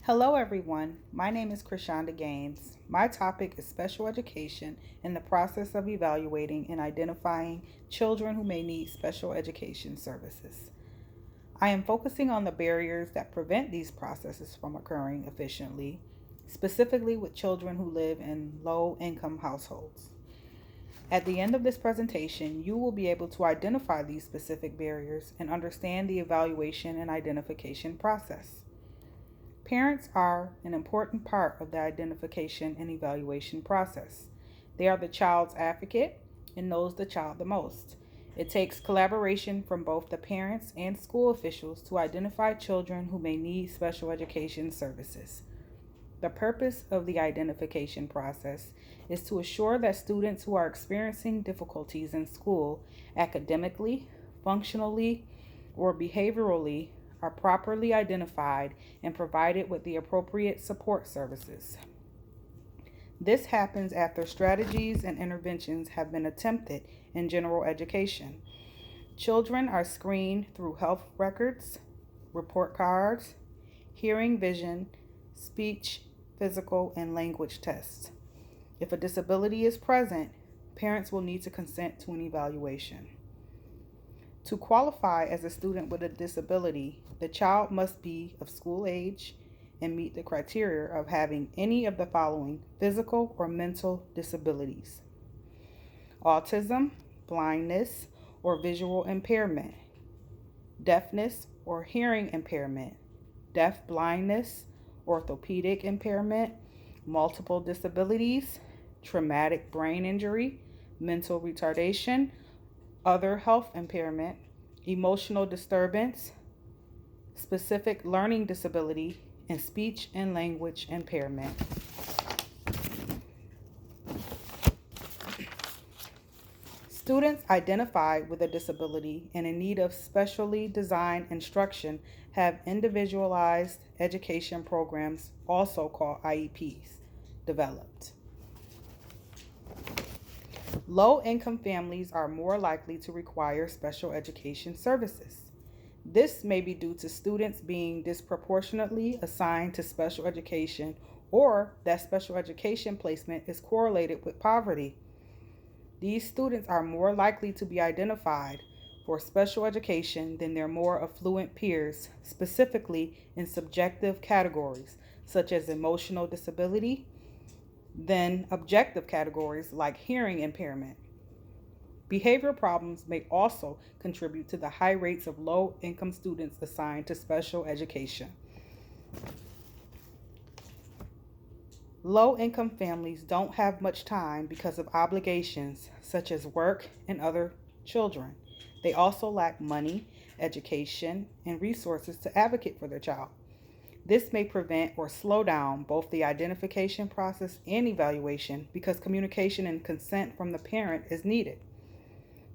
Hello, everyone. My name is Krishanda Gaines. My topic is special education and the process of evaluating and identifying children who may need special education services. I am focusing on the barriers that prevent these processes from occurring efficiently, specifically with children who live in low income households. At the end of this presentation, you will be able to identify these specific barriers and understand the evaluation and identification process. Parents are an important part of the identification and evaluation process. They are the child's advocate and knows the child the most. It takes collaboration from both the parents and school officials to identify children who may need special education services. The purpose of the identification process is to assure that students who are experiencing difficulties in school, academically, functionally, or behaviorally, are properly identified and provided with the appropriate support services. This happens after strategies and interventions have been attempted in general education. Children are screened through health records, report cards, hearing, vision, speech, physical, and language tests. If a disability is present, parents will need to consent to an evaluation. To qualify as a student with a disability, the child must be of school age and meet the criteria of having any of the following physical or mental disabilities: autism, blindness, or visual impairment, deafness or hearing impairment, deaf blindness, orthopedic impairment, multiple disabilities, traumatic brain injury, mental retardation, other health impairment, emotional disturbance, specific learning disability, and speech and language impairment. Students identified with a disability and in need of specially designed instruction have individualized education programs, also called IEPs, developed. Low-income families are more likely to require special education services. This may be due to students being disproportionately assigned to special education or that special education placement is correlated with poverty. These students are more likely to be identified for special education than their more affluent peers, specifically in subjective categories such as emotional disability, than objective categories like hearing impairment. Behavioral problems may also contribute to the high rates of low-income students assigned to special education. Low-income families don't have much time because of obligations such as work and other children. They also lack money, education, and resources to advocate for their child. This may prevent or slow down both the identification process and evaluation because communication and consent from the parent is needed.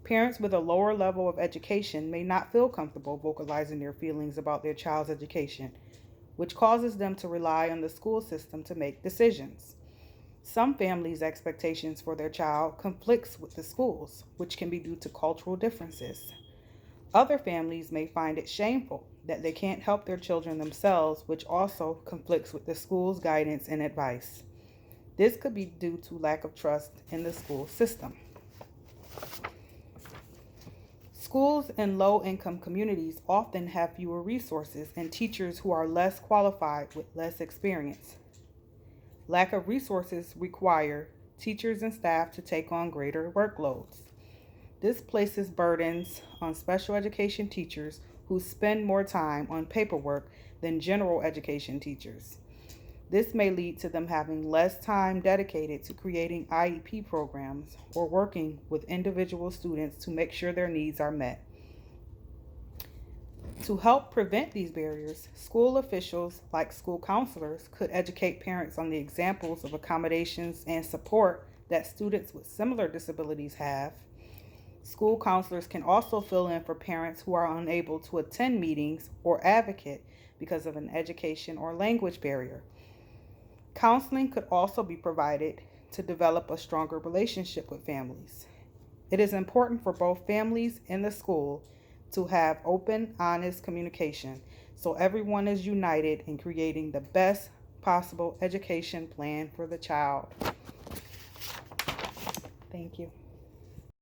Parents with a lower level of education may not feel comfortable vocalizing their feelings about their child's education, which causes them to rely on the school system to make decisions. Some families' expectations for their child conflicts with the schools, which can be due to cultural differences. Other families may find it shameful that they can't help their children themselves, which also conflicts with the school's guidance and advice. This could be due to lack of trust in the school system. Schools in low-income communities often have fewer resources and teachers who are less qualified with less experience. Lack of resources require teachers and staff to take on greater workloads. This places burdens on special education teachers who spend more time on paperwork than general education teachers. This may lead to them having less time dedicated to creating IEP programs or working with individual students to make sure their needs are met. To help prevent these barriers, school officials, like school counselors, could educate parents on the examples of accommodations and support that students with similar disabilities have. School counselors can also fill in for parents who are unable to attend meetings or advocate because of an education or language barrier. Counseling could also be provided to develop a stronger relationship with families. It is important for both families and the school to have open, honest communication so everyone is united in creating the best possible education plan for the child. Thank you.